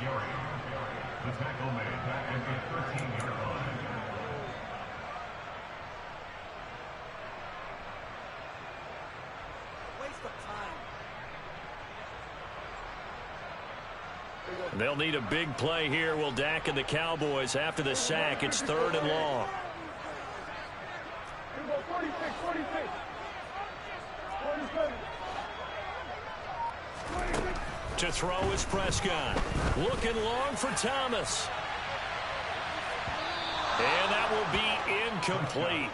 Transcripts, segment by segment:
The tackle made back at the 13-yard line. Waste of time. They'll need a big play here. Will Dak and the Cowboys after the sack. It's 3rd and long. To throw is Prescott. Looking long for Thomas. And that will be incomplete.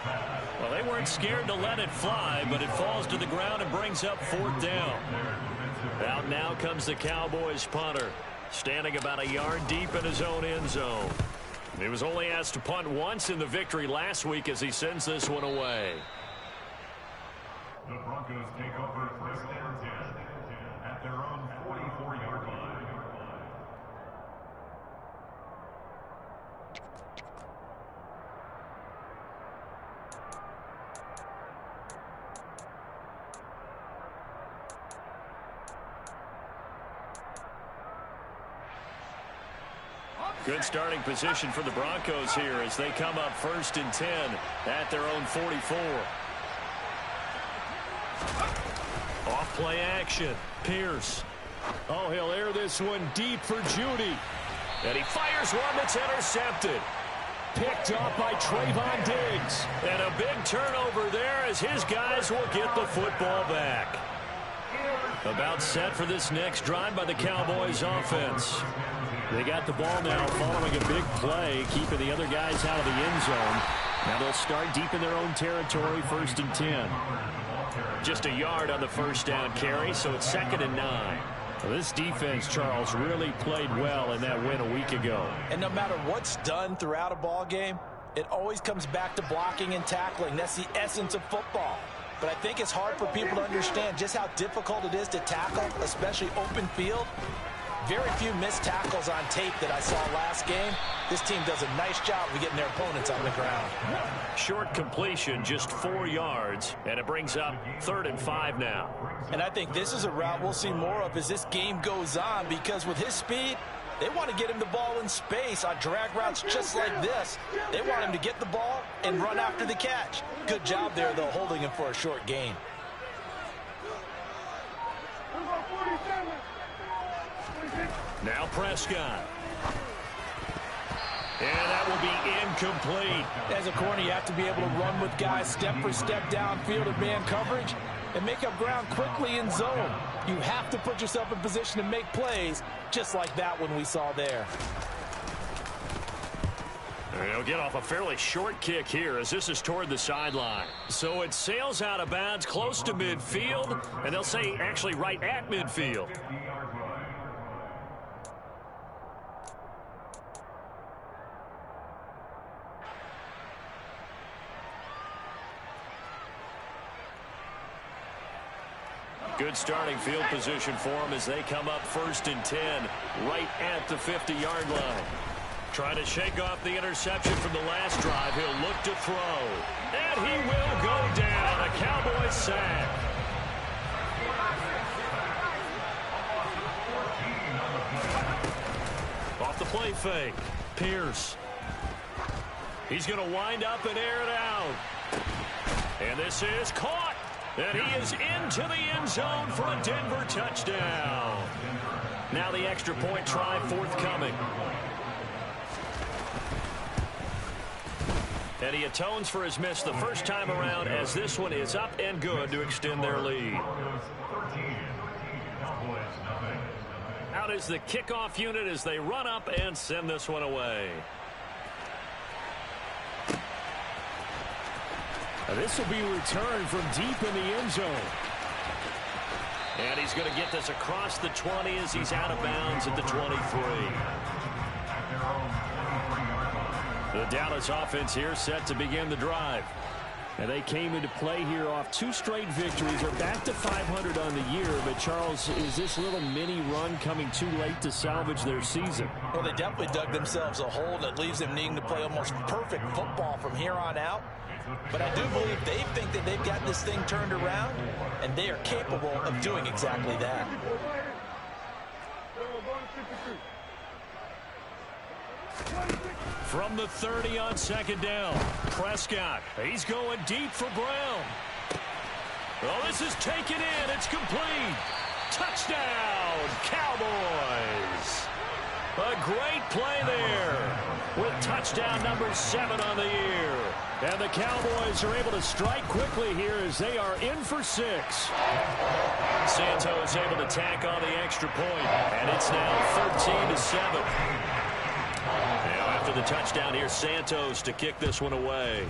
Well, they weren't scared to let it fly, but it falls to the ground and brings up 4th down. Out now comes the Cowboys punter, standing about a yard deep in his own end zone. He was only asked to punt once in the victory last week as he sends this one away. The Broncos take over 1st and 10 at their own 44-yard line. Good starting position for the Broncos here as they come up 1st and 10 at their own 44. Off play action. Pierce. Oh, he'll air this one deep for Judy. And he fires one that's intercepted. Picked up by Trayvon Diggs. And a big turnover there as his guys will get the football back. About set for this next drive by the Cowboys offense. They got the ball now following a big play, keeping the other guys out of the end zone. Now they'll start deep in their own territory, 1st and 10. Just a yard on the 1st down carry, so it's 2nd and 9. Well, this defense, Charles, really played well in that win a week ago. And no matter what's done throughout a ball game, it always comes back to blocking and tackling. That's the essence of football. But I think it's hard for people to understand just how difficult it is to tackle, especially open field. Very few missed tackles on tape that I saw last game. This team does a nice job of getting their opponents on the ground. Short completion, just 4 yards, and it brings up 3rd and 5 now. And I think this is a route we'll see more of as this game goes on, because with his speed, they want to get him the ball in space on drag routes just like this. They want him to get the ball and run after the catch. Good job there, though, holding him for a short gain. Now Prescott. And that will be incomplete. As a corner, you have to be able to run with guys step for step downfield in man coverage and make up ground quickly in zone. You have to put yourself in position to make plays, just like that one we saw there. He'll get off a fairly short kick here as this is toward the sideline. So it sails out of bounds close to midfield, and they'll say actually right at midfield. Good starting field position for them as they come up 1st and 10 right at the 50-yard line. Trying to shake off the interception from the last drive. He'll look to throw. And he will go down. A Cowboys sack. Off the play fake. Pierce. He's going to wind up and air it out. And this is caught. And he is into the end zone for a Denver touchdown. Now the extra point try forthcoming. And he atones for his miss the first time around as this one is up and good to extend their lead. Out is the kickoff unit as they run up and send this one away. This will be returned from deep in the end zone. And he's going to get this across the 20 as he's out of bounds at the 23. The Dallas offense here set to begin the drive. And they came into play here off 2 straight victories. They're back to 500 on the year. But, Charles, is this little mini run coming too late to salvage their season? Well, they definitely dug themselves a hole that leaves them needing to play almost perfect football from here on out. But I do believe they think that they've got this thing turned around, and they are capable of doing exactly that. From the 30 on second down, Prescott. He's going deep for Brown. Oh, this is taken in. It's complete. Touchdown, Cowboys. A great play there with touchdown number 7 on the year. And the Cowboys are able to strike quickly here as they are in for 6. Santos able to tack on the extra point, and it's now 13-7. Now after the touchdown, here's Santos to kick this one away.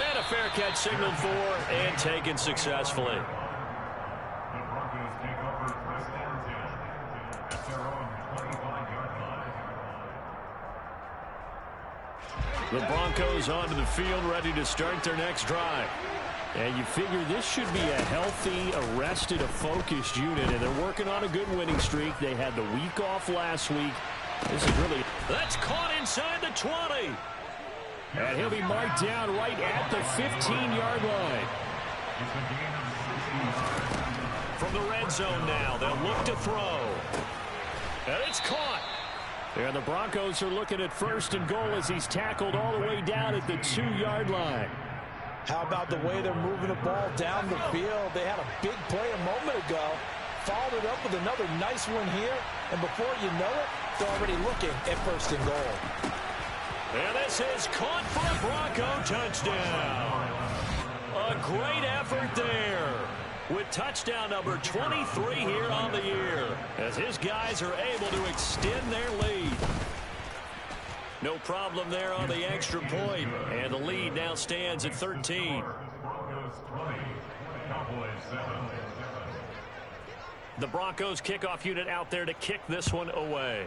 And a fair catch signaled for and taken successfully. The Broncos take over first and 10 at their own 25-yard line. The Broncos onto the field, ready to start their next drive. And you figure this should be a healthy, arrested, a focused unit, and they're working on a good winning streak. They had the week off last week. This is really... That's caught inside the 20. And he'll be marked down right at the 15-yard line. From the red zone now, they'll look to throw. And it's caught. And the Broncos are looking at first and goal as he's tackled all the way down at the 2-yard line. How about the way they're moving the ball down the field? They had a big play a moment ago. Followed it up with another nice one here. And before you know it, they're already looking at first and goal. And this is caught for a Bronco touchdown. A great effort there with touchdown number 23 here on the year as his guys are able to extend their lead. No problem there on the extra point, and the lead now stands at 13. Broncos 20, Cowboys 7. The Broncos kickoff unit out there to kick this one away.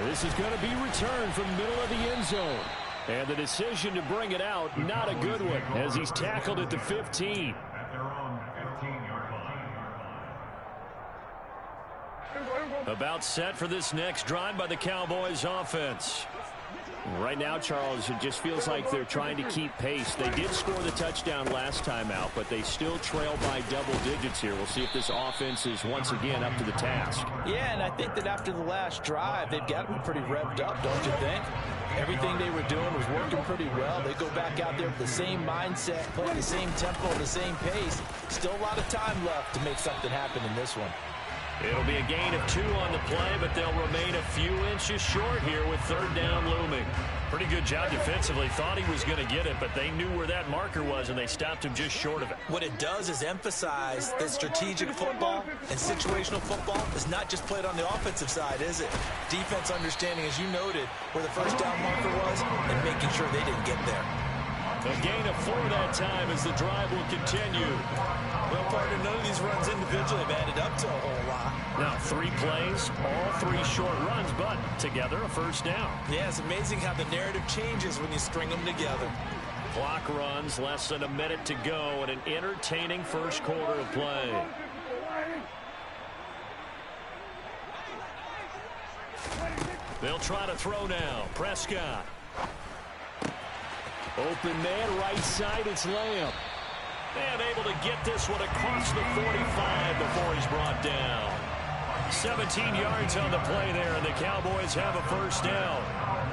This is going to be returned from the middle of the end zone. And the decision to bring it out, not a good one, as he's tackled at the 15. At their own 15-yard line. About set for this next drive by the Cowboys offense. Right now, Charles, it just feels like they're trying to keep pace. They did score the touchdown last time out, but they still trail by double digits here. We'll see if this offense is once again up to the task. Yeah, and I think that after the last drive, they've got to be pretty revved up, don't you think? Everything they were doing was working pretty well. They go back out there with the same mindset, playing the same tempo, the same pace. Still a lot of time left to make something happen in this one. It'll be a gain of 2 on the play, but they'll remain a few inches short here with third down looming. Pretty good job defensively. Thought he was going to get it, but they knew where that marker was, and they stopped him just short of it. What it does is emphasize that strategic football and situational football is not just played on the offensive side, is it? Defense understanding, as you noted, where the first down marker was and making sure they didn't get there. A gain of 4 that time as the drive will continue. Well, partner, none of these runs individually have added up to a whole lot. Now 3 plays, all 3 short runs, but together a first down. Yeah, it's amazing how the narrative changes when you string them together. Clock runs, less than a minute to go, and an entertaining first quarter of play. They'll try to throw now. Prescott. Open man, right side, it's Lamb. And able to get this one across the 45 before he's brought down. 17 yards on the play there, and the Cowboys have a first down.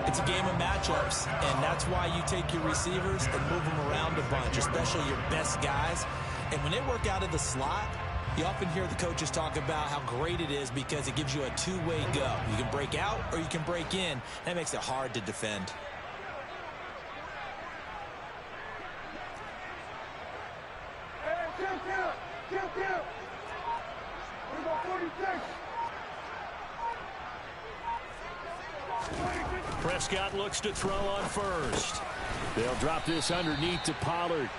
It's a game of matchups, and that's why you take your receivers and move them around a bunch, especially your best guys. And when they work out of the slot, you often hear the coaches talk about how great it is because it gives you a two-way go. You can break out or you can break in. That makes it hard to defend. Prescott looks to throw on first. They'll drop this underneath to Pollard.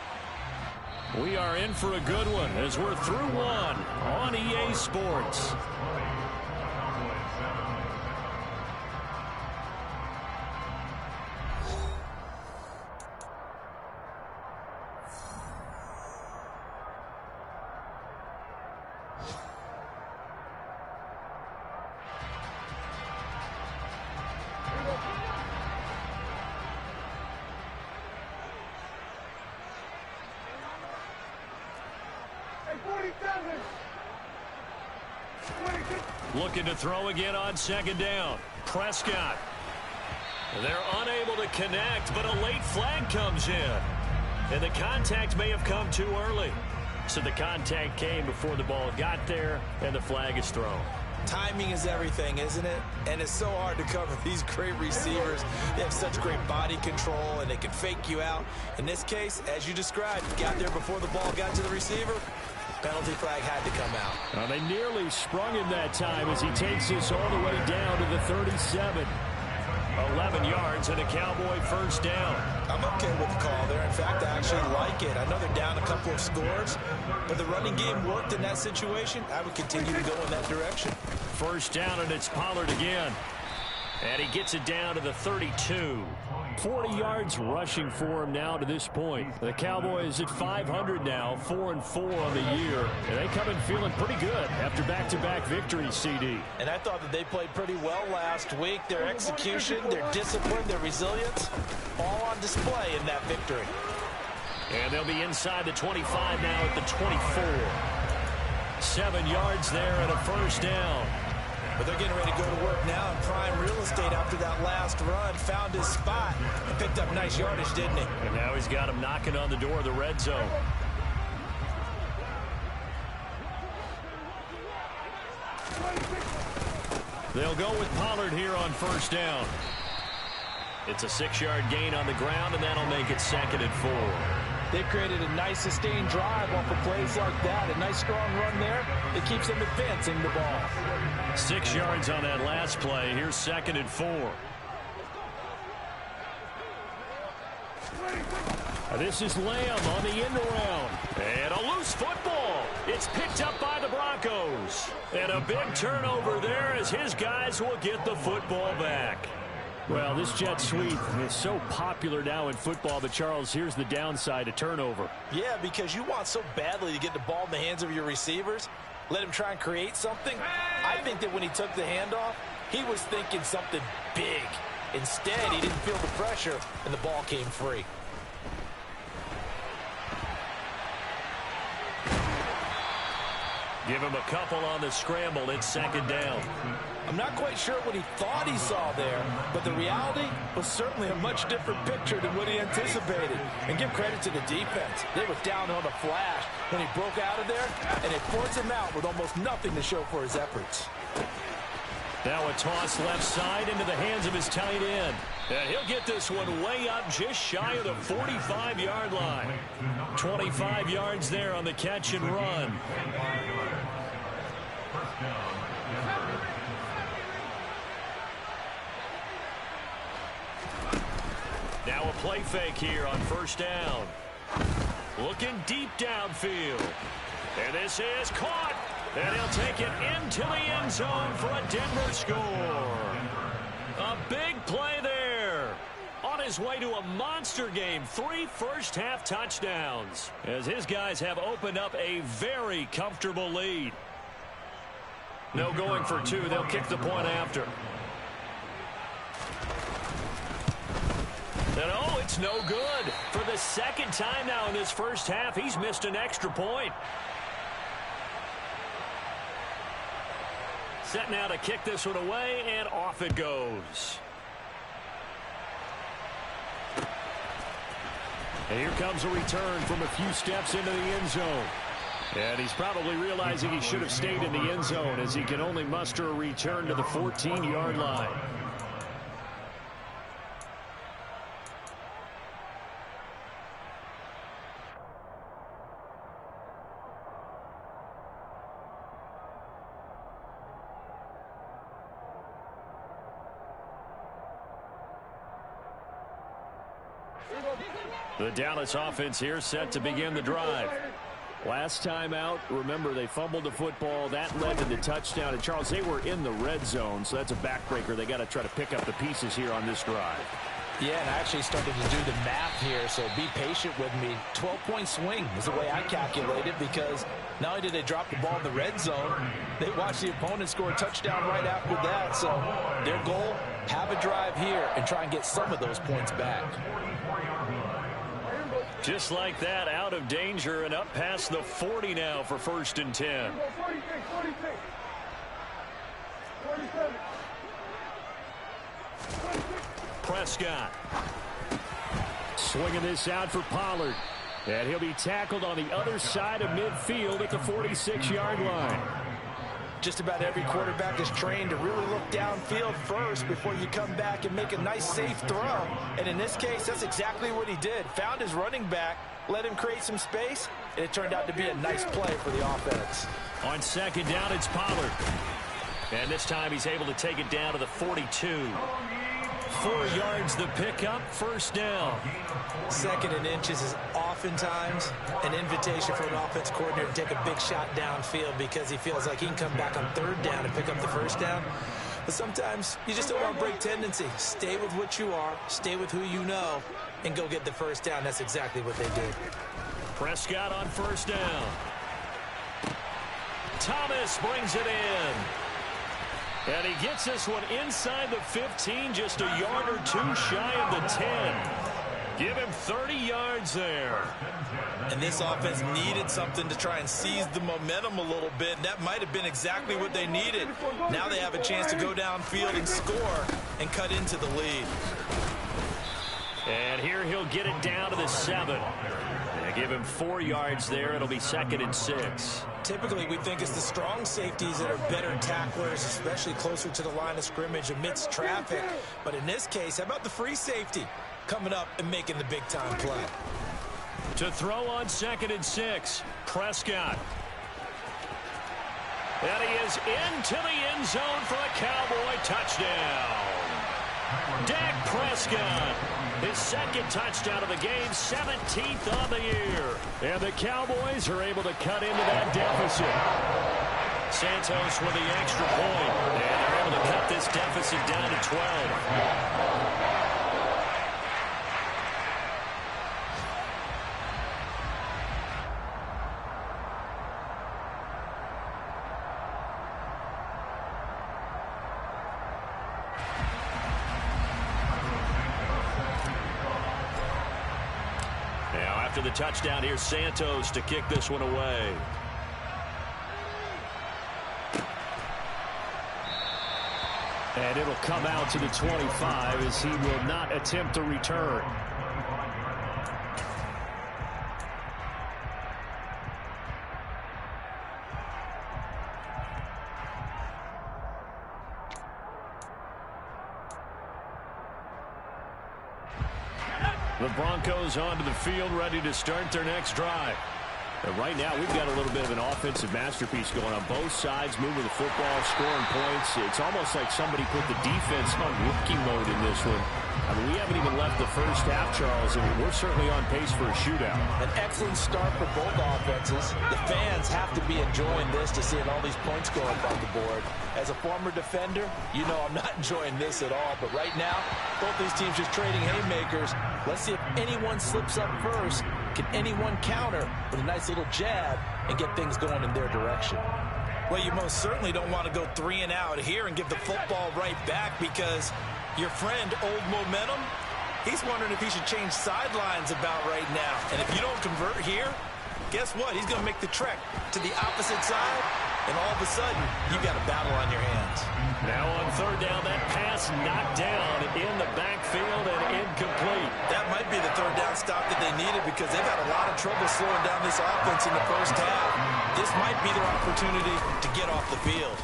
We are in for a good one as we're through one on EA Sports. Looking to throw again on second down. Prescott. They're unable to connect, but a late flag comes in. And the contact may have come too early. So the contact came before the ball got there, and the flag is thrown. Timing is everything, isn't it? And it's so hard to cover these great receivers. They have such great body control, and they can fake you out. In this case, as you described, got there before the ball got to the receiver. Penalty flag had to come out. Well, they nearly sprung him that time as he takes this all the way down to the 37. 11 yards and a Cowboy first down. I'm okay with the call there. In fact, I actually like it. I know they're down a couple of scores, but the running game worked in that situation. I would continue to go in that direction. First down, and it's Pollard again. And he gets it down to the 32. 40 yards rushing for him now to this point. The Cowboys at 500 now, 4-4 on the year. And they come in feeling pretty good after back-to-back victories, CD. And I thought that they played pretty well last week. Their execution, their discipline, their resilience, all on display in that victory. And they'll be inside the 25 now at the 24. 7 yards there and a first down. But they're getting ready to go to work now in prime real estate after that last run. Found his spot and picked up nice yardage, didn't he? And now he's got him knocking on the door of the red zone. They'll go with Pollard here on first down. It's a 6-yard gain on the ground, and that'll make it 2nd and 4. They've created a nice sustained drive off of plays like that. A nice strong run there. It keeps them advancing the ball. 6 yards on that last play. Here's 2nd and 4. This is Lamb on the end around. And a loose football. It's picked up by the Broncos. And a big turnover there as his guys will get the football back. Well, this jet sweep is so popular now in football, but Charles, here's the downside, a turnover. Yeah, because you want so badly to get the ball in the hands of your receivers. Let him try and create something. I think that when he took the handoff, he was thinking something big. Instead, he didn't feel the pressure, and the ball came free. Give him a couple on the scramble. It's 2nd down. I'm not quite sure what he thought he saw there, but the reality was certainly a much different picture than what he anticipated. And give credit to the defense. They were down on a flash when he broke out of there, and it forced him out with almost nothing to show for his efforts. Now a toss left side into the hands of his tight end. And he'll get this one way up just shy of the 45-yard line. 25 yards there on the catch and run. Now a play fake here on first down. Looking deep downfield. And this is caught. And he'll take it into the end zone for a Denver score. A big play there. On his way to a monster game. 3 first-half touchdowns. As his guys have opened up a very comfortable lead. No going for 2. They'll kick the point after. And oh, it's no good. For the 2nd time now in this first half, he's missed an extra point. Set now to kick this one away, and off it goes. And here comes a return from a few steps into the end zone. And he's probably realizing he should have stayed in the end zone as he can only muster a return to the 14-yard line. The Dallas offense here set to begin the drive. Last time out, remember, they fumbled the football. That led to the touchdown. And, Charles, they were in the red zone, so that's a backbreaker. They got to try to pick up the pieces here on this drive. Yeah, and I actually started to do the math here, so be patient with me. 12-point swing is the way I calculate it, because not only did they drop the ball in the red zone, they watched the opponent score a touchdown right after that. So their goal, have a drive here and try and get some of those points back. Just like that, out of danger and up past the 40 now for 1st and 10. Prescott. Swinging this out for Pollard. And he'll be tackled on the other side of midfield at the 46-yard line. Just about every quarterback is trained to really look downfield first before you come back and make a nice, safe throw. And in this case, that's exactly what he did. Found his running back, let him create some space, and it turned out to be a nice play for the offense. On second down, it's Pollard. And this time he's able to take it down to the 42. 4 yards the pickup, first down. Second and inches is oftentimes an invitation for an offense coordinator to take a big shot downfield because he feels like he can come back on third down and pick up the first down. But sometimes you just don't want to break tendency. Stay with what you are, stay with who you know, and go get the first down. That's exactly what they did. Prescott on first down. Thomas brings it in. And he gets this one inside the 15, just a yard or two shy of the 10. Give him 30 yards there. And this offense needed something to try and seize the momentum a little bit. And that might have been exactly what they needed. Now they have a chance to go downfield and score and cut into the lead. And here he'll get it down to the 7. Give him 4 yards there. It'll be second and 6. Typically, we think it's the strong safeties that are better tacklers, especially closer to the line of scrimmage amidst traffic. But in this case, how about the free safety coming up and making the big-time play? To throw on second and 6, Prescott. And he is into the end zone for a Cowboy touchdown. Dak Prescott. His second touchdown of the game, 17th on the year. And the Cowboys are able to cut into that deficit. Santos with the extra point. And they're able to cut this deficit down to 12. After the touchdown, here's Santos to kick this one away. And it'll come out to the 25 as he will not attempt to return. The Broncos onto the field, ready to start their next drive. And right now, we've got a little bit of an offensive masterpiece going on both sides, moving the football, scoring points. It's almost like somebody put the defense on rookie mode in this one. I mean, we haven't even left the first half, Charles, and we're certainly on pace for a shootout. An excellent start for both offenses. The fans have to be enjoying this to seeing all these points go up on the board. As a former defender, you know I'm not enjoying this at all. But right now, both these teams just trading haymakers. Let's see if anyone slips up first. Can anyone counter with a nice little jab and get things going in their direction? Well, you most certainly don't want to go 3 and out here and give the football right back because your friend, Old Momentum, he's wondering if he should change sidelines about right now. And if you don't convert here, guess what? He's going to make the trek to the opposite side, and all of a sudden, you've got a battle on your hands. Now on third down, that pass knocked down in the backfield and incomplete. That might be the third down stop that they needed because they've had a lot of trouble slowing down this offense in the first half. This might be their opportunity to get off the field.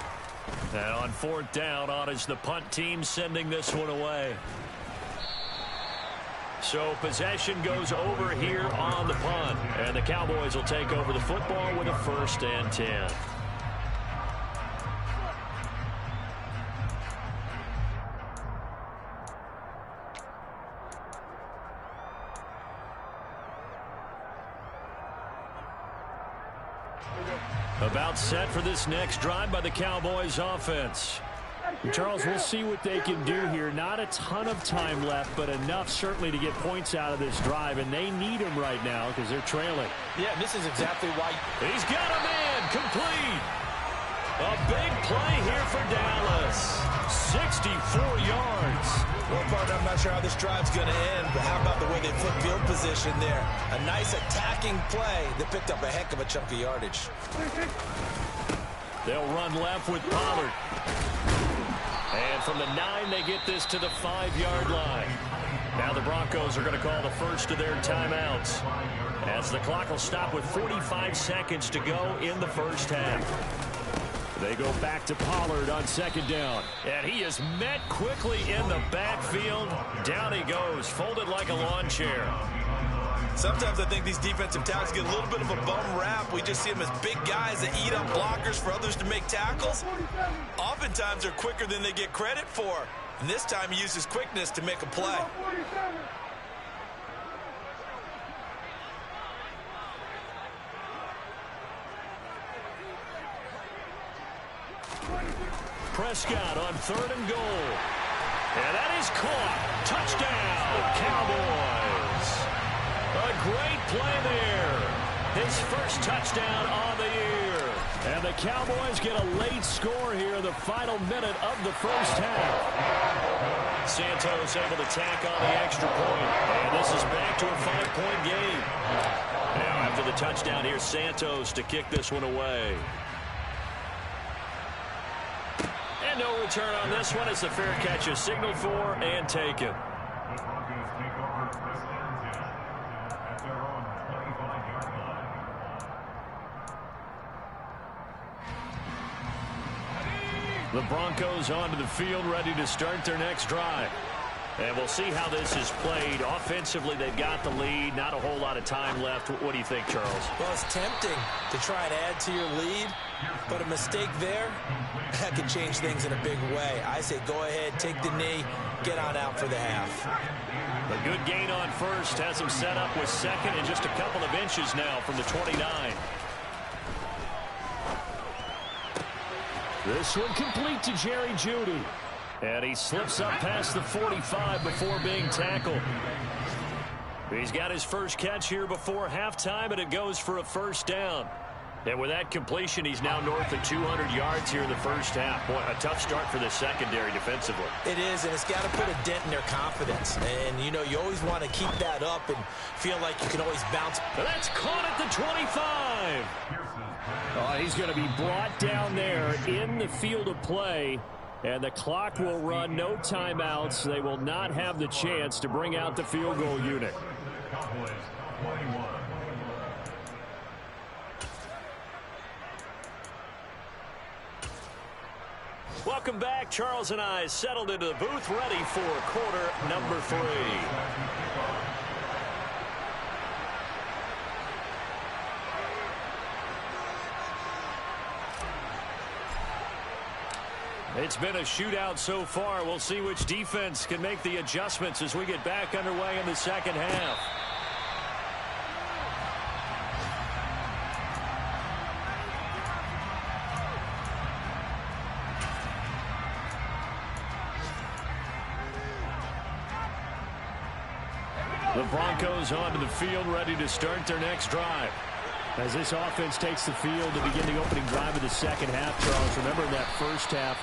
And on fourth down, on is the punt team sending this one away. So possession goes over here on the punt. And the Cowboys will take over the football with a 1st and 10. About set for this next drive by the Cowboys offense. Charles, we'll see what they can do here. Not a ton of time left, but enough certainly to get points out of this drive, and they need them right now because they're trailing. Yeah, this is exactly why. He's got a man complete. A big play here for Dallas. 64 yards. Well, partner, I'm not sure how this drive's going to end, but how about the way they flip field position there? A nice attacking play that picked up a heck of a chunk of yardage. They'll run left with Pollard. And from the 9, they get this to the 5-yard line. Now the Broncos are going to call the first of their timeouts, as the clock will stop with 45 seconds to go in the first half. They go back to Pollard on second down. And he is met quickly in the backfield. Down he goes, folded like a lawn chair. Sometimes I think these defensive tackles get a little bit of a bum rap. We just see them as big guys that eat up blockers for others to make tackles. Oftentimes they're quicker than they get credit for. And this time he uses quickness to make a play. Prescott on 3rd and goal. And that is caught. Touchdown, Cowboys. A great play there. His first touchdown on the year. And the Cowboys get a late score here in the final minute of the first half. Santos able to tack on the extra point. And this is back to a 5-point game. Now after the touchdown, here's Santos to kick this one away. And no return on this one as the fair catch is signaled for and taken. The Broncos take over first and 10 at their own 25-yard line. The Broncos onto the field, ready to start their next drive. And we'll see how this is played. Offensively, they've got the lead. Not a whole lot of time left. What do you think, Charles? Well, it's tempting to try and add to your lead, but a mistake there, that could change things in a big way. I say go ahead, take the knee, get on out for the half. A good gain on first has him set up with second and just a couple of inches now from the 29. This one complete to Jerry Jeudy. And he slips up past the 45 before being tackled. He's got his first catch here before halftime, and it goes for a first down. And with that completion, he's now north of 200 yards here in the first half. Boy, a tough start for the secondary defensively. It is, and it's got to put a dent in their confidence. And, you know, you always want to keep that up and feel like you can always bounce. And that's caught at the 25. Oh, he's going to be brought down there in the field of play. And the clock will run, no timeouts. They will not have the chance to bring out the field goal unit. Cowboys 21. Welcome back. Charles and I settled into the booth, ready for quarter number 3. It's been a shootout so far. We'll see which defense can make the adjustments as we get back underway in the second half. The Broncos onto the field, ready to start their next drive. As this offense takes the field to begin the opening drive of the second half, Charles, remember in that first half,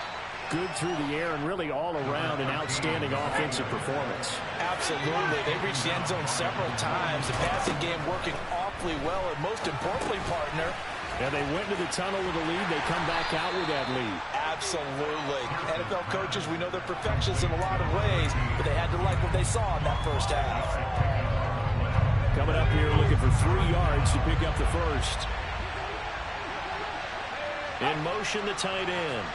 good through the air and really all around an outstanding offensive performance. Absolutely. They reached the end zone several times. The passing game working awfully well, and most importantly, partner. Yeah, they went into the tunnel with a lead. They come back out with that lead. Absolutely. NFL coaches, we know they're perfectionists in a lot of ways, but they had to like what they saw in that first half. Coming up here looking for 3 yards to pick up the first. In motion, the tight end.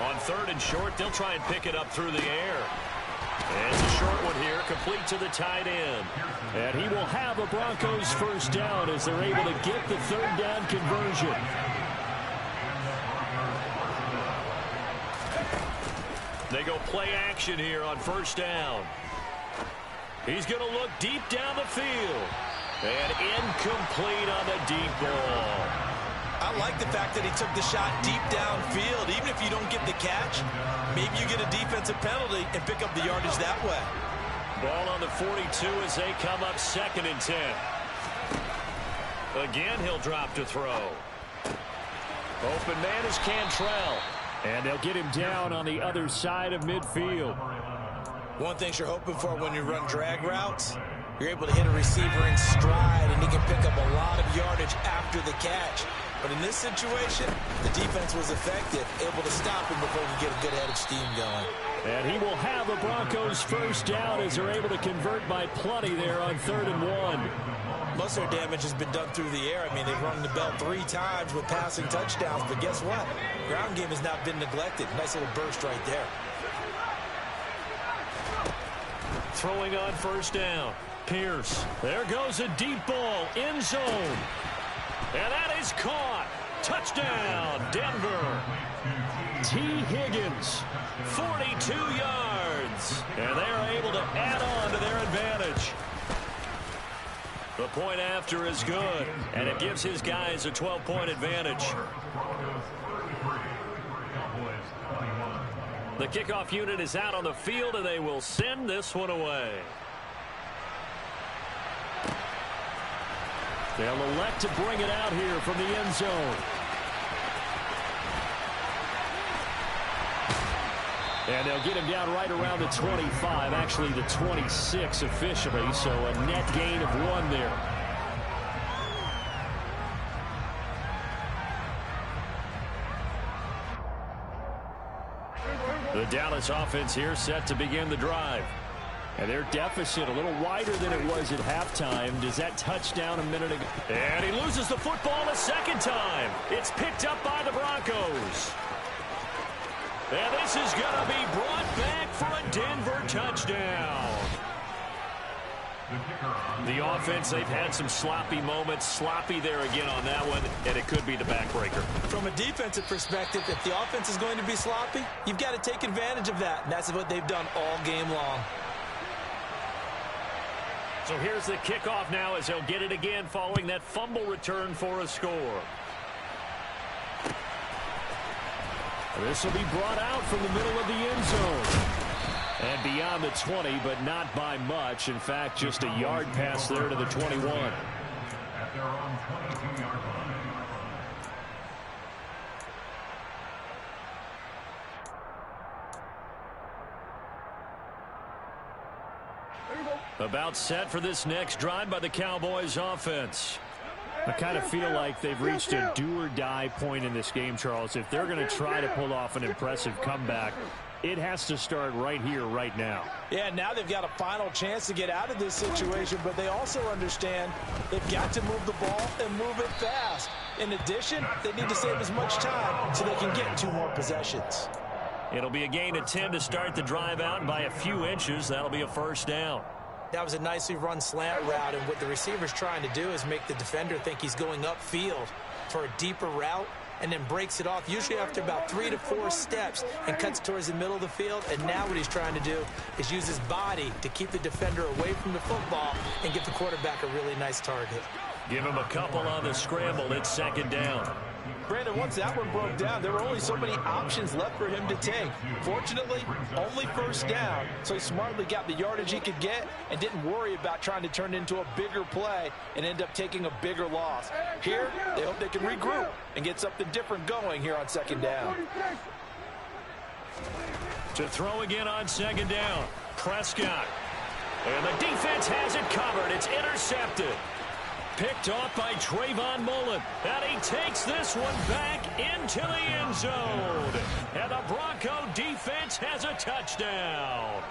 On 3rd and short, they'll try and pick it up through the air. And the short one here, complete to the tight end. And he will have a Broncos first down as they're able to get the 3rd down conversion. They go play action here on first down. He's going to look deep down the field. And incomplete on the deep ball. I like the fact that he took the shot deep downfield. Even if you don't get the catch, maybe you get a defensive penalty and pick up the yardage that way. Ball on the 42 as they come up 2nd and 10. Again, he'll drop to throw. Open man is Cantrell. And they'll get him down on the other side of midfield. One thing you're hoping for when you run drag routes, you're able to hit a receiver in stride, and he can pick up a lot of yardage after the catch. But in this situation, the defense was effective, able to stop him before he could get a good head of steam going. And he will have the Broncos first down as they're able to convert by plenty there on 3rd and 1. Most of their damage has been done through the air. I mean, they've rung the bell 3 times with passing touchdowns, but guess what? Ground game has not been neglected. Nice little burst right there. Throwing on 1st down. Pierce. There goes a deep ball. End zone. And that is caught. Touchdown, Denver. T. Higgins, 42 yards. And they are able to add on to their advantage. The point after is good, and it gives his guys a 12-point advantage. The kickoff unit is out on the field, and they will send this one away. They'll elect to bring it out here from the end zone. And they'll get him down right around the 25, actually the 26 officially, so a net gain of 1 there. The Dallas offense here set to begin the drive. And their deficit a little wider than it was at halftime. Does that touchdown a minute ago? And he loses the football a second time. It's picked up by the Broncos. And this is going to be brought back for a Denver touchdown. The offense, they've had some sloppy moments. Sloppy there again on that one, and it could be the backbreaker. From a defensive perspective, if the offense is going to be sloppy, you've got to take advantage of that, and that's what they've done all game long. So here's the kickoff now as they'll get it again following that fumble return for a score. This will be brought out from the middle of the end zone. And beyond the 20, but not by much. In fact, just a yard pass there to the 21. At their own 22-yard line. About set for this next drive by the Cowboys offense. I kind of feel like they've reached a do-or-die point in this game, Charles. If they're going to try to pull off an impressive comeback, it has to start right here, right now. Yeah, now they've got a final chance to get out of this situation, but they also understand they've got to move the ball and move it fast. In addition, they need to save as much time so they can get 2 more possessions. It'll be a gain of 10 to start the drive out, and by a few inches, that'll be a first down. That was a nicely run slant route, and what the receiver's trying to do is make the defender think he's going upfield for a deeper route and then breaks it off, usually after about 3 to 4 steps, and cuts towards the middle of the field. And now what he's trying to do is use his body to keep the defender away from the football and give the quarterback a really nice target. Give him a couple on the scramble. It's 2nd down. Brandon, once that one broke down, there were only so many options left for him to take. Fortunately, only 1st down, so he smartly got the yardage he could get and didn't worry about trying to turn it into a bigger play and end up taking a bigger loss. Here, they hope they can regroup and get something different going here on 2nd down. To throw again on 2nd down, Prescott. And the defense has it covered. It's intercepted. Picked off by Trayvon Mullen. And he takes this one back into the end zone. And the Bronco defense has a touchdown.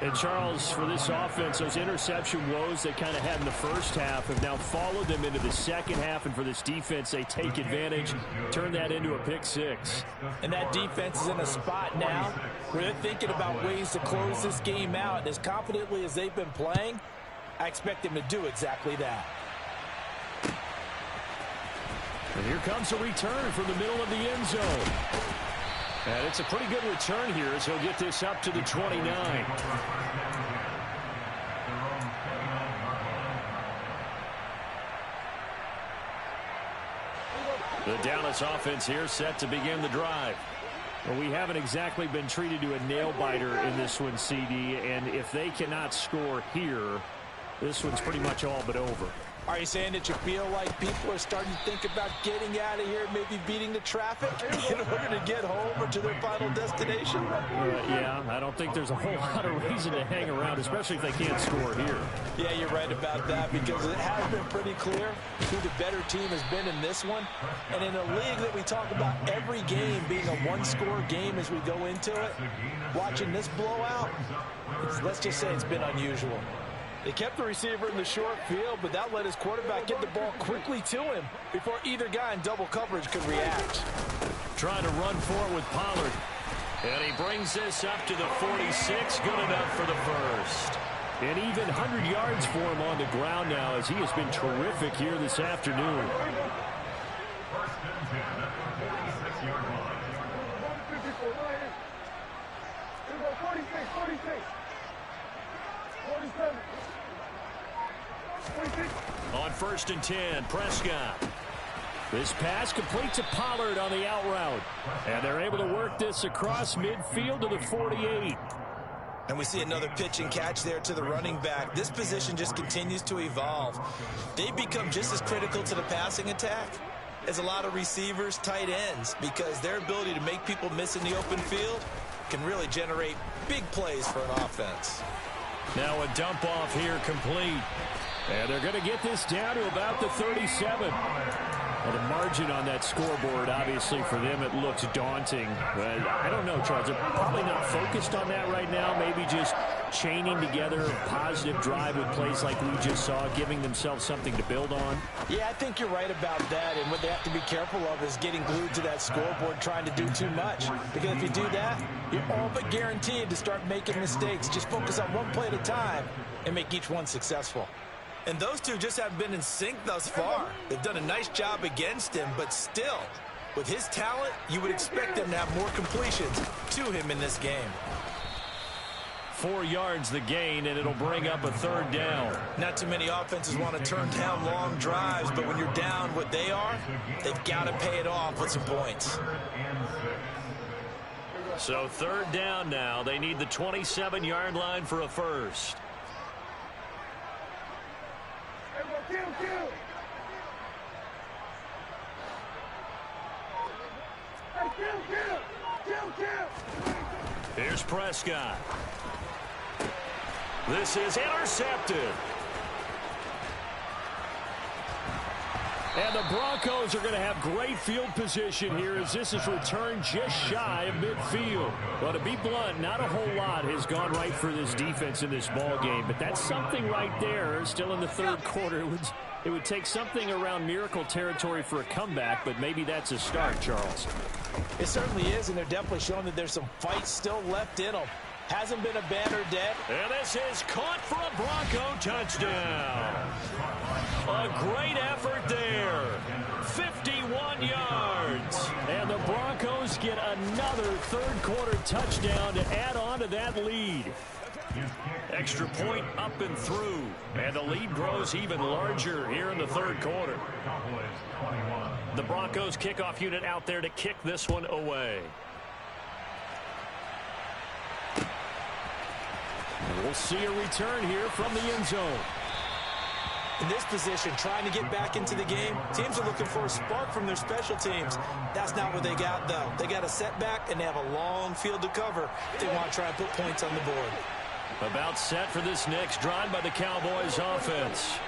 And Charles, for this offense, those interception woes they kind of had in the first half have now followed them into the second half. And for this defense, they take advantage, turn that into a pick 6. And that defense is in a spot now where they're thinking about ways to close this game out. And as confidently as they've been playing, I expect them to do exactly that. And here comes a return from the middle of the end zone. And it's a pretty good return here as he'll get this up to the 29. The Dallas offense here set to begin the drive. Well, we haven't exactly been treated to a nail-biter in this one, CD, and if they cannot score here, this one's pretty much all but over. Are you saying that you feel like people are starting to think about getting out of here, maybe beating the traffic in order to get home or to their final destination? Yeah, I don't think there's a whole lot of reason to hang around, especially if they can't score here. Yeah, you're right about that, because it has been pretty clear who the better team has been in this one. And in a league that we talk about every game being a one-score game as we go into it, watching this blowout, let's just say it's been unusual. They kept the receiver in the short field, but that let his quarterback get the ball quickly to him before either guy in double coverage could react. Trying to run for it with Pollard. And he brings this up to the 46. Good enough for the first. And even 100 yards for him on the ground now, as he has been terrific here this afternoon. First and 10 at the 46-yard line. 46, 46. 47. 46. On first and 10, Prescott. This pass complete to Pollard on the out route. And they're able to work this across midfield to the 48. And we see another pitch and catch there to the running back. This position just continues to evolve. They become just as critical to the passing attack as a lot of receivers, tight ends, because their ability to make people miss in the open field can really generate big plays for an offense. Now a dump off here complete. And they're going to get this down to about the 37. Well, the margin on that scoreboard, obviously, for them, it looks daunting. But I don't know, Charles. They're probably not focused on that right now. Maybe just chaining together a positive drive with plays like we just saw, giving themselves something to build on. Yeah, I think you're right about that. And what they have to be careful of is getting glued to that scoreboard, trying to do too much. Because if you do that, you're all but guaranteed to start making mistakes. Just focus on one play at a time and make each one successful. And those two just haven't been in sync thus far. They've done a nice job against him, but still, with his talent, you would expect them to have more completions to him in this game. 4 yards the gain, and it'll bring up a third down. Not too many offenses want to turn down long drives, but when you're down what they are, they've got to pay it off with some points. So third down now. They need the 27-yard line for a first. Here's Prescott. This is intercepted. And the Broncos are going to have great field position here as this is returned just shy of midfield. Well, to be blunt, not a whole lot has gone right for this defense in this ball game, but that's something right there. Still in the third quarter. It would take something around miracle territory for a comeback, but maybe that's a start, Charles. It certainly is, and they're definitely showing that there's some fight still left in them. Hasn't been a banner dead. And this is caught for a Bronco touchdown. A great effort there. 51 yards. And the Broncos get another third quarter touchdown to add on to that lead. Extra point up and through. And the lead grows even larger here in the third quarter. The Broncos kickoff unit out there to kick this one away. And we'll see a return here from the end zone. In this position, trying to get back into the game, teams are looking for a spark from their special teams. That's not what they got, though. They got a setback, and they have a long field to cover if they want to try and put points on the board. About set for this next drive by the Cowboys offense.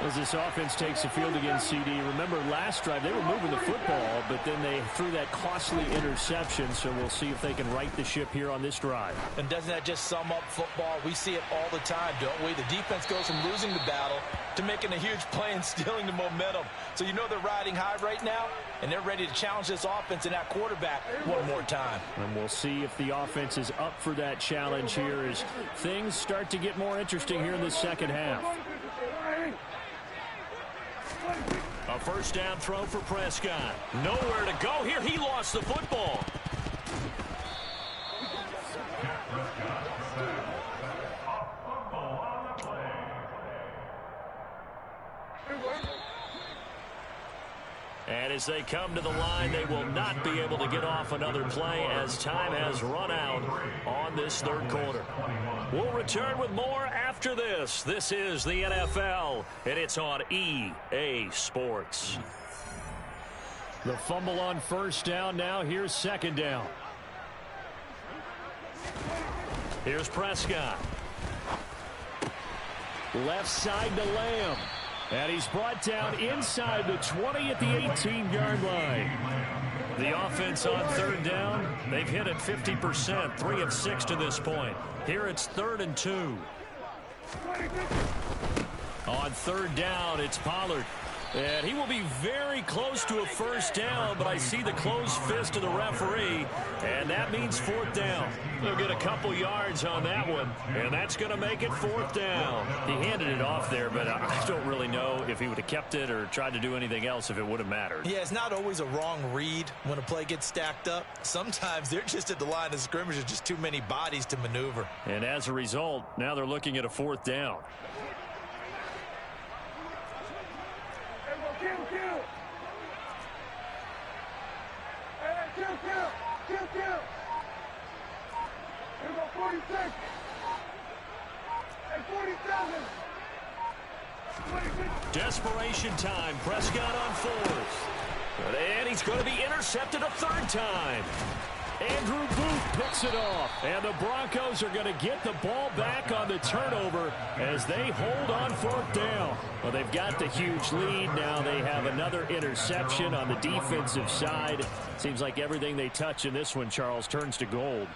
As this offense takes the field against CD, remember last drive they were moving the football, but then they threw that costly interception, so we'll see if they can right the ship here on this drive. And doesn't that just sum up football? We see it all the time, don't we? The defense goes from losing the battle to making a huge play and stealing the momentum. So you know they're riding high right now, and they're ready to challenge this offense and that quarterback one more time. And we'll see if the offense is up for that challenge here as things start to get more interesting here in the second half. A first down throw for Prescott. Nowhere to go here. He lost the football. And as they come to the line, they will not be able to get off another play as time has run out on this third quarter. We'll return with more after this. This is the NFL, and it's on EA Sports. The fumble on first down. Now here's second down. Here's Prescott. Left side to Lamb. And he's brought down inside the 20 at the 18-yard line. The offense on third down, they've hit it 50%, 3 of 6 to this point. Here it's 3rd and 2. On third down, it's Pollard. And he will be very close to a first down, but I see the closed fist of the referee, and that means 4th down. They'll get a couple yards on that one, and that's going to make it 4th down. He handed it off there, but I don't really know if he would have kept it or tried to do anything else if it would have mattered. Yeah, it's not always a wrong read when a play gets stacked up. Sometimes they're just at the line of scrimmage. There's just too many bodies to maneuver. And as a result, now they're looking at a 4th down. Here we go, 46. And 47. Desperation time. Prescott on 4th. And he's going to be intercepted a 3rd time. Andrew Booth picks it off. And the Broncos are going to get the ball back on the turnover as they hold on 4th down. Well, they've got the huge lead. Now they have another interception on the defensive side. Seems like everything they touch in this one, Charles, turns to gold.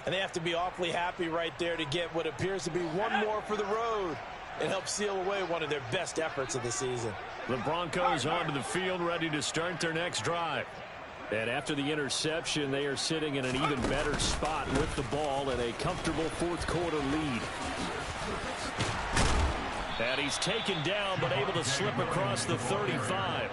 And they have to be awfully happy right there to get what appears to be one more for the road. It helps seal away one of their best efforts of the season. The Broncos onto the field, ready to start their next drive. And after the interception, they are sitting in an even better spot with the ball and a comfortable 4th quarter lead. And he's taken down, but able to slip across the 35.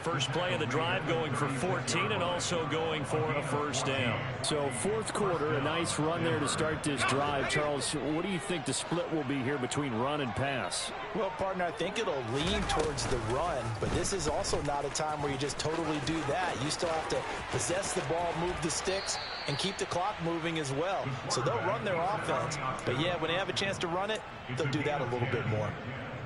First play of the drive going for 14 and also going for a first down. So 4th quarter, a nice run there to start this drive. Charles, what do you think the split will be here between run and pass? Well, partner, I think it'll lean towards the run, but this is also not a time where you just totally do that. You still have to possess the ball, move the sticks, and keep the clock moving as well. So they'll run their offense, but yeah, when they have a chance to run it, they'll do that a little bit more.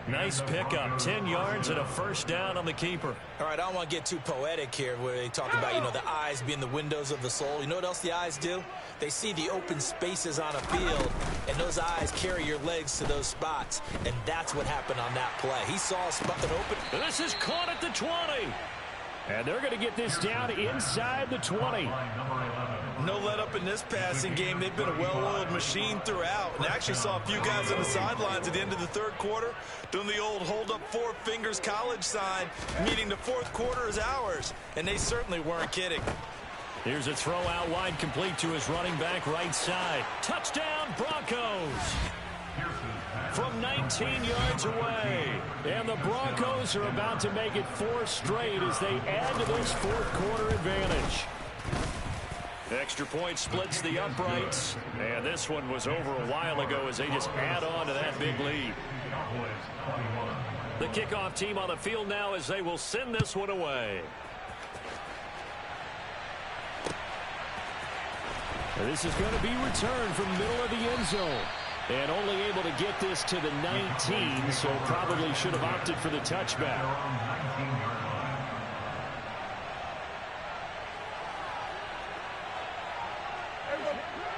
Nice pickup, 10 yards and a first down on the keeper. All right, I don't want to get too poetic here where they talk about, the eyes being the windows of the soul. You know what else the eyes do? They see the open spaces on a field, and those eyes carry your legs to those spots, and that's what happened on that play. He saw a spot that open. This is caught at the 20. And they're going to get this down inside the 20. No let up in this passing game. They've been a well-oiled machine throughout. And I actually saw a few guys on the sidelines at the end of the 3rd quarter doing the old hold up 4 fingers college sign, meaning the 4th quarter is ours. And they certainly weren't kidding. Here's a throw out wide, complete to his running back right side. Touchdown, Broncos! From 19 yards away. And the Broncos are about to make it 4 straight as they add to this 4th quarter advantage. Extra point splits the uprights. And this one was over a while ago as they just add on to that big lead. The kickoff team on the field now as they will send this one away. This is going to be returned from middle of the end zone. And only able to get this to the 19, so probably should have opted for the touchback.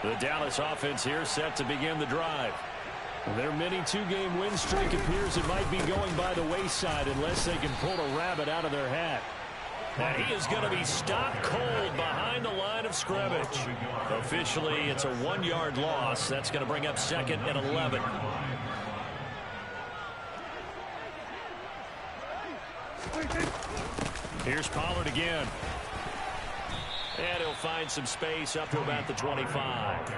The Dallas offense here set to begin the drive. Their mini 2-game win streak appears it might be going by the wayside unless they can pull a rabbit out of their hat. And he is going to be stopped cold behind the line of scrimmage. Officially, it's a 1-yard loss. That's going to bring up 2nd and 11. Here's Pollard again. And he'll find some space up to about the 25.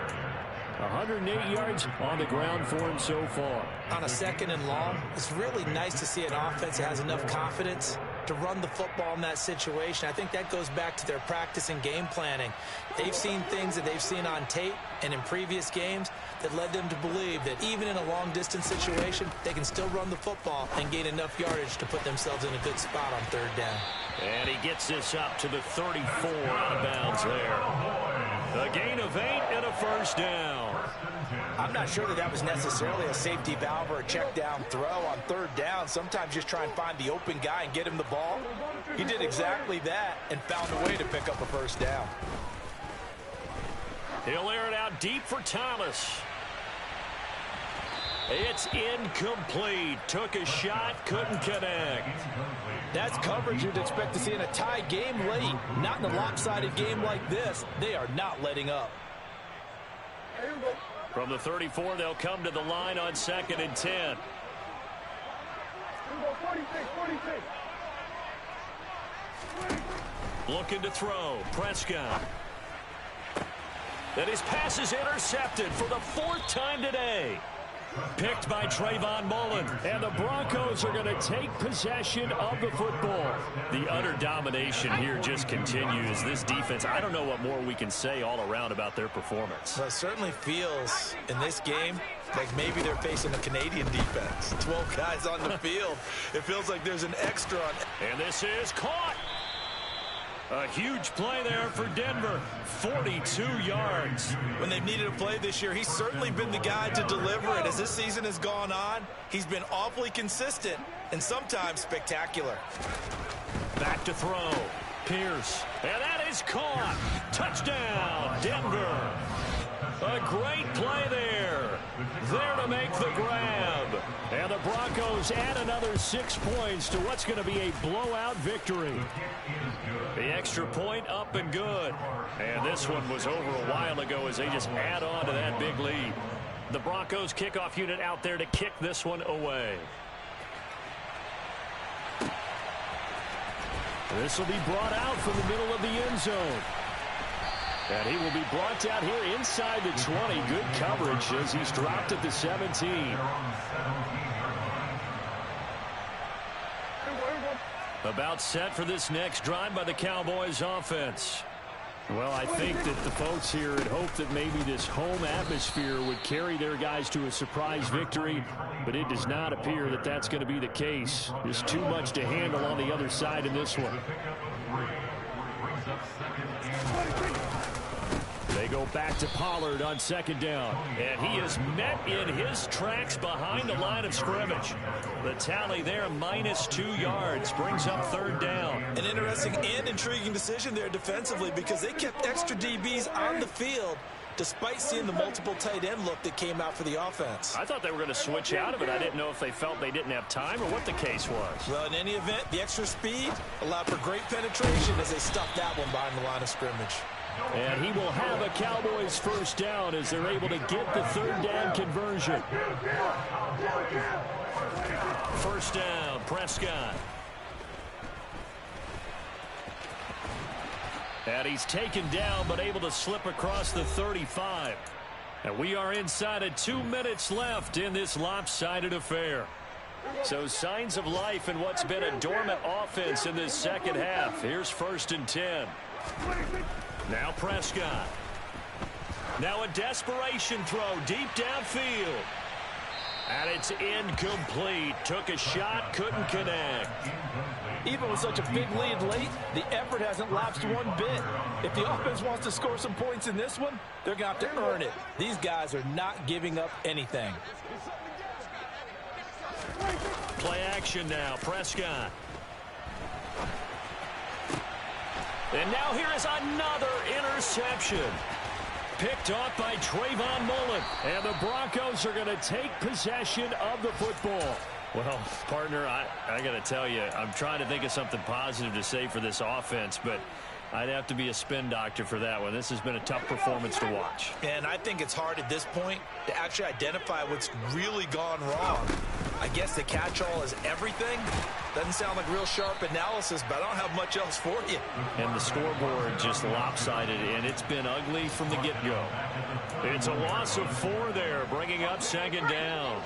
108 yards on the ground for him so far. On a 2nd and long, it's really nice to see an offense that has enough confidence to run the football in that situation. I think that goes back to their practice and game planning. They've seen things that they've seen on tape and in previous games that led them to believe that even in a long-distance situation, they can still run the football and gain enough yardage to put themselves in a good spot on 3rd down. And he gets this up to the 34 out of bounds there. A gain of 8 and a first down. I'm not sure that was necessarily a safety valve or a check down throw on third down. Sometimes just try and find the open guy and get him the ball. He did exactly that and found a way to pick up a first down. He'll air it out deep for Thomas. It's incomplete. Took a shot, couldn't connect. That's coverage you'd expect to see in a tie game late. Not in a lopsided game like this. They are not letting up. From the 34, they'll come to the line on 2nd and 10. 46. Looking to throw. Prescott. And his pass is intercepted for the 4th time today. Picked by Trayvon Mullen. And the Broncos are going to take possession of the football. The utter domination here just continues. This defense, I don't know what more we can say all around about their performance. Well, it certainly feels in this game like maybe they're facing a Canadian defense. 12 guys on the field. It feels like there's an extra on. And this is caught. A huge play there for Denver. 42 yards. When they've needed a play this year, he's certainly been the guy to deliver it. As this season has gone on, he's been awfully consistent and sometimes spectacular. Back to throw. Pierce. And that is caught. Touchdown, Denver. A great play there. There to make the grab. And the Broncos add another 6 points to what's going to be a blowout victory. The extra point up and good. And this one was over a while ago as they just add on to that big lead. The Broncos kickoff unit out there to kick this one away. This will be brought out from the middle of the end zone. And he will be brought down here inside the 20. Good coverage as he's dropped at the 17. About set for this next drive by the Cowboys offense. Well, I think that the folks here had hoped that maybe this home atmosphere would carry their guys to a surprise victory, but it does not appear that that's going to be the case. There's too much to handle on the other side in this one. They go back to Pollard on 2nd down. And he is met in his tracks behind the line of scrimmage. The tally there, -2 yards, brings up 3rd down. An interesting and intriguing decision there defensively because they kept extra DBs on the field despite seeing the multiple tight end look that came out for the offense. I thought they were going to switch out of it. I didn't know if they felt they didn't have time or what the case was. Well, in any event, the extra speed allowed for great penetration as they stuffed that one behind the line of scrimmage. And he will have a Cowboys 1st down as they're able to get the 3rd down conversion. 1st down, Prescott. And he's taken down but able to slip across the 35. And we are inside of 2 minutes left in this lopsided affair. So signs of life in what's been a dormant offense in this 2nd half. Here's 1st and 10. Now Prescott. Now a desperation throw deep downfield. And it's incomplete. Took a shot, couldn't connect. Even with such a big lead late, the effort hasn't lapsed one bit. If the offense wants to score some points in this one, they're going to have to earn it. These guys are not giving up anything. Play action now, Prescott. And now here is another interception. Picked off by Trayvon Mullen. And the Broncos are going to take possession of the football. Well, partner, I got to tell you, I'm trying to think of something positive to say for this offense, but I'd have to be a spin doctor for that one. This has been a tough performance to watch. And I think it's hard at this point to actually identify what's really gone wrong. I guess the catch-all is everything. Doesn't sound like real sharp analysis, but I don't have much else for you. And the scoreboard just lopsided, and it's been ugly from the get-go. It's a loss of 4 there, bringing up 2nd down.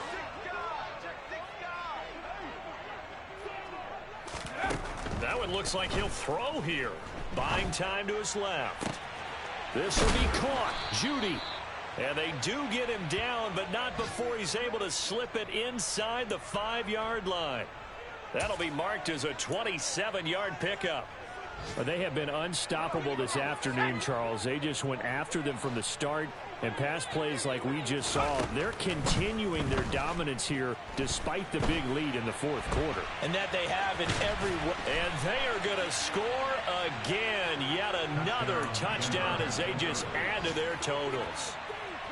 That one looks like he'll throw here. Buying time to his left. This will be caught. Judy. And they do get him down, but not before he's able to slip it inside the 5-yard line. That'll be marked as a 27-yard pickup. They have been unstoppable this afternoon, Charles. They just went after them from the start, and pass plays like we just saw. They're continuing their dominance here despite the big lead in the fourth quarter. And that they have in every way. And they are going to score again. Yet another touchdown as they just add to their totals.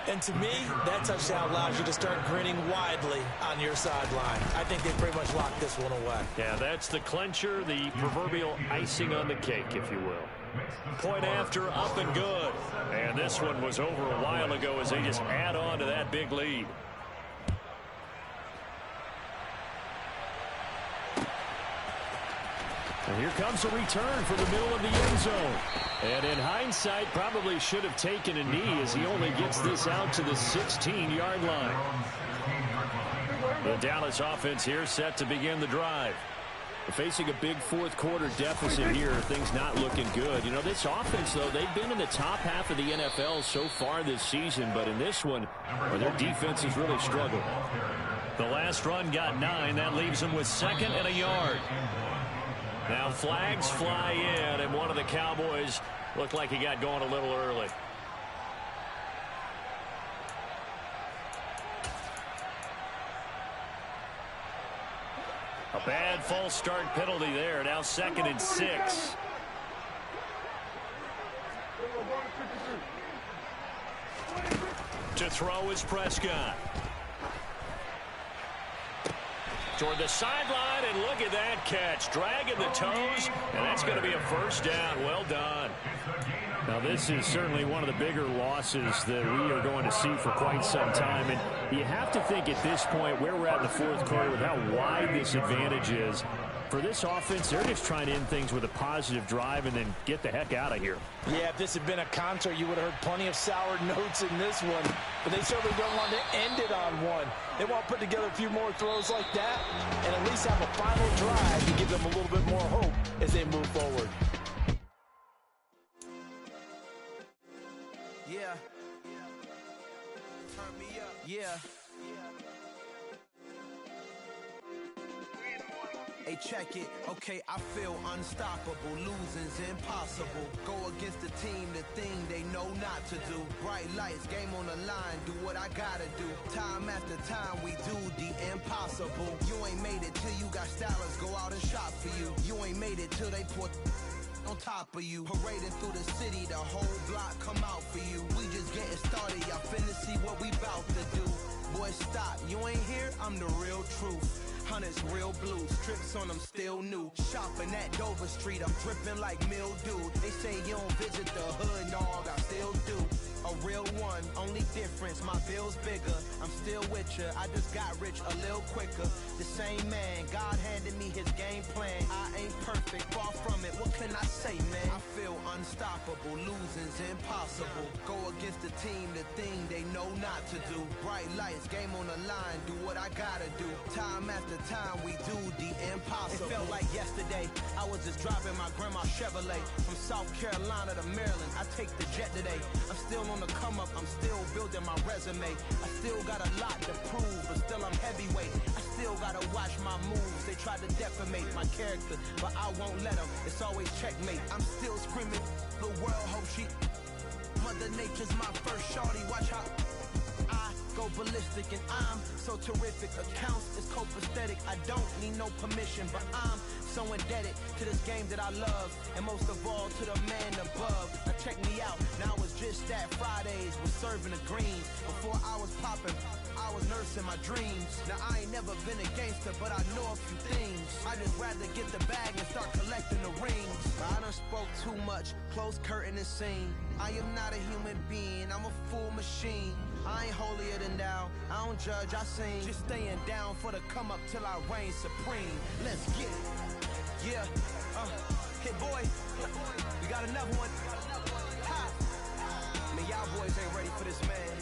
And to me, that touchdown allows you to start grinning widely on your sideline. I think they pretty much locked this one away. Yeah, that's the clincher, the proverbial icing on the cake, if you will. Point after, up and good. And this one was over a while ago as they just add on to that big lead. And here comes a return for the middle of the end zone. And in hindsight, probably should have taken a knee as he only gets this out to the 16-yard line. The Dallas offense here set to begin the drive. Facing a big fourth quarter deficit here, things not looking good. You know, this offense, though, they've been in the top half of the NFL so far this season, but in this one, their defense has really struggled. The last run got 9. That leaves them with 2nd and a yard. Now flags fly in, and one of the Cowboys looked like he got going a little early. A bad false start penalty there. Now 2nd and 6. To throw is Prescott. Toward the sideline, and look at that catch. Dragging the toes, and that's going to be a first down. Well done. Now, this is certainly one of the bigger losses that we are going to see for quite some time. And you have to think at this point where we're at in the fourth quarter with how wide this advantage is. For this offense, they're just trying to end things with a positive drive and then get the heck out of here. Yeah, if this had been a concert, you would have heard plenty of sour notes in this one. But they certainly don't want to end it on one. They want to put together a few more throws like that and at least have a final drive to give them a little bit more hope as they move forward. Yeah. Turn me up. Yeah. Hey, check it. Okay, I feel unstoppable. Losing's impossible. Go against the team, the thing they know not to do. Bright lights, game on the line. Do what I gotta do. Time after time, we do the impossible. You ain't made it till you got stylers go out and shop for you. You ain't made it till they put on top of you. Parading through the city, the whole block come out for you. We just getting started, y'all finna see what we bout to do. Boy, stop, you ain't here, I'm the real truth. Hunters, real blues, tricks on them still new. Shopping at Dover Street, I'm dripping like mildew. They say you don't visit the hood, dog, I still do. A real one, only difference, my bill's bigger. I'm still with ya, I just got rich a little quicker. The same man, God handed me his game plan. I ain't perfect, far from it, what can I say, man? I feel unstoppable, losing's impossible. Go against the team, the thing they know not to do. Bright lights, game on the line, do what I gotta do. Time after time, we do the impossible. It felt like yesterday, I was just driving my grandma's Chevrolet. From South Carolina to Maryland, I take the jet today. I'm still on the come up, I'm still building my resume. I still got a lot to prove, but still I'm heavyweight. I still gotta watch my moves. They try to defamate my character, but I won't let them. It's always checkmate. I'm still screaming, the world hope she. Mother Nature's my first shorty. Watch how I go ballistic, and I'm so terrific. Accounts is copacetic. I don't need no permission, but I'm so indebted to this game that I love, and most of all to the man above. Now check me out, now it's just that Fridays was serving the greens. Before I was popping, I was nursing my dreams. Now I ain't never been a gangster, but I know a few things. I just rather get the bag and start collecting the rings. I done spoke too much, close curtain and scene. I am not a human being, I'm a full machine. I ain't holier than thou, I don't judge, I sing. Just staying down for the come up till I reign supreme. Let's get it. Yeah, hey boy, we got another one. Ha. Man, y'all boys ain't ready for this, man.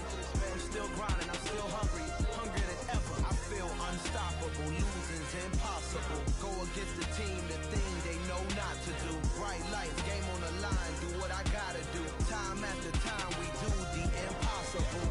I'm still grinding, I'm still hungry, hungrier than ever. I feel unstoppable, losing's impossible. Go against the team, the thing they know not to do. Bright lights, game on the line, do what I gotta do. Time after time, we do the impossible.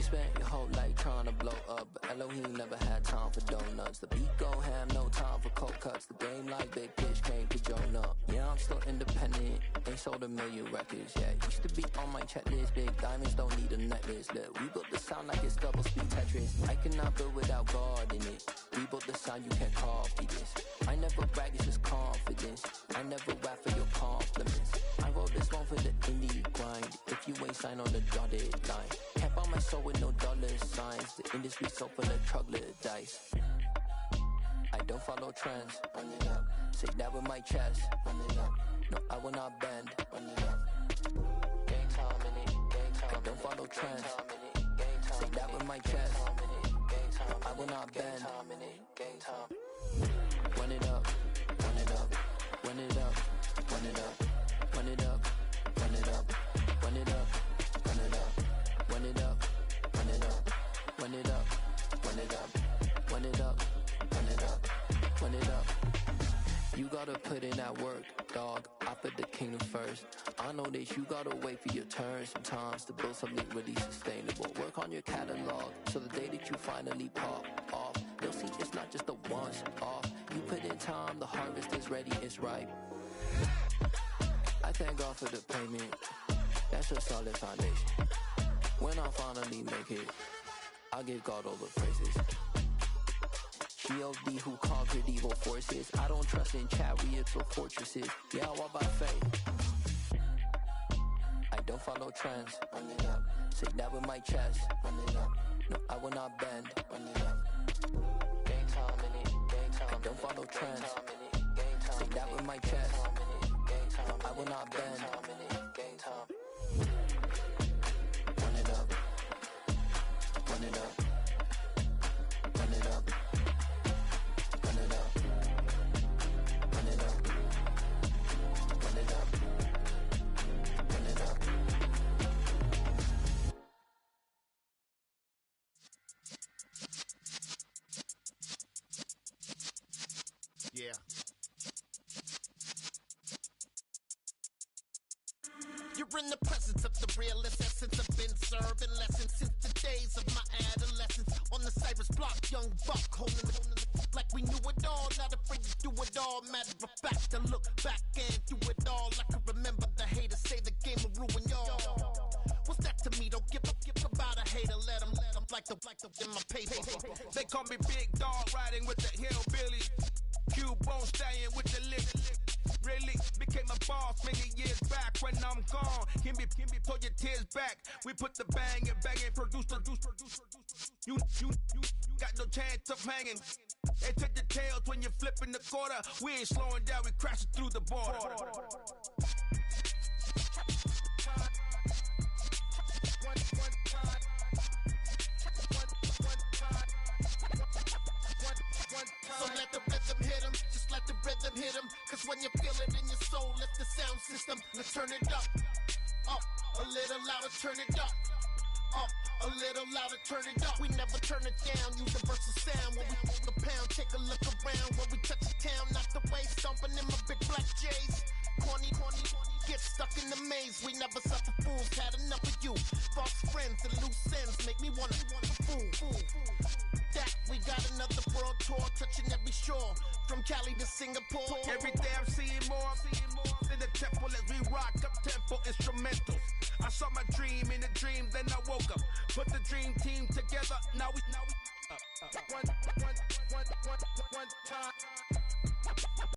You spent your whole life trying to blow up, but Elohim never had time for donuts. The beat go ham, no time for cold cuts. The game like big bitch came to Jonah. Yeah, I'm still independent, ain't sold a million records yet. Used to be on my checklist, big diamonds don't need a necklace. Look, we built the sound like it's double speed Tetris. I cannot build without God in it. We built the sound, you can't copy this. I never brag, it's just confidence. I never rap for your compliments. I wrote this one for the indie grind. If you ain't signed on the dotted line, can't buy my soul with no dollar signs. The industry so full of troglodytes. I don't follow trends. Run it up. Say that with my chest. Run it up. No, I will not bend. Run it up. Gang time in it. Gang time. I don't follow trends. Say that with my chest. No, I will not bend. Gang time. Run it up. Run it up. Run it up. Run it up. Run it up. Run it up. Run it up. Run it up. Run it up. Run it up. Run it up. Run it up. Run it up. Run it up. Run it up. You gotta put in that work, dog. I put the kingdom first. I know that you gotta wait for your turn sometimes to build something really sustainable. Work on your catalog, so the day that you finally pop off, you'll see it's not just a once off. You put in time, the harvest is ready, it's ripe. I thank God for the payment. That's a solid foundation. When I finally make it, I'll give God all the praises. G.O.D. who conquered evil forces. I don't trust in chariots or fortresses. Yeah, I walk by faith. I don't follow trends. Run it up. Say that with my chest. Run it up. No, I will not bend. Run it up. Gang time in it. Gang time. I don't follow trends. Say that with my chest. No, I will not bend. Gang time. Run it up. Run it up. Run it up. Run it up. Run it up. Run it up. Run it up. Yeah. You're in the presence of the realest essence. I've been serving lessons since the days of my adolescence. On the Cypress block, young buck holding it like we knew it all. Not afraid to do it all. Matter of fact, to look back and do it all. I can remember the haters say the game will ruin y'all. What's that to me? Don't give about a hater. Let them like the in my paper. They call me Big Dog, riding with the hillbilly. Q-Bone stallion with the lip. Really became a boss many years back. When I'm gone, can be pull your tears back. We put the bang and produce. You got no chance of hanging. They take the tails when you're flipping the quarter. We ain't slowing down, we crashing through the border. So let the rhythm hit him, just let the rhythm hit him. Cause when you feel it in your soul, let the sound system, let's turn it up. Up, a little louder, turn it up. Up, a little louder, turn it up. We never turn it down, universal sound. When we hold the pound, take a look around. When we touch the town, knock the way, stomping in my big black J's. Corny, get stuck in the maze. We never suffer fools, had enough of you. False friends and loose ends make me wanna fool. That we got another world tour, touching every shore, from Cali to Singapore. Every day I'm seeing more in the temple as we rock up tempo instrumentals. I saw my dream in a dream, then I woke up. Put the dream team together, now we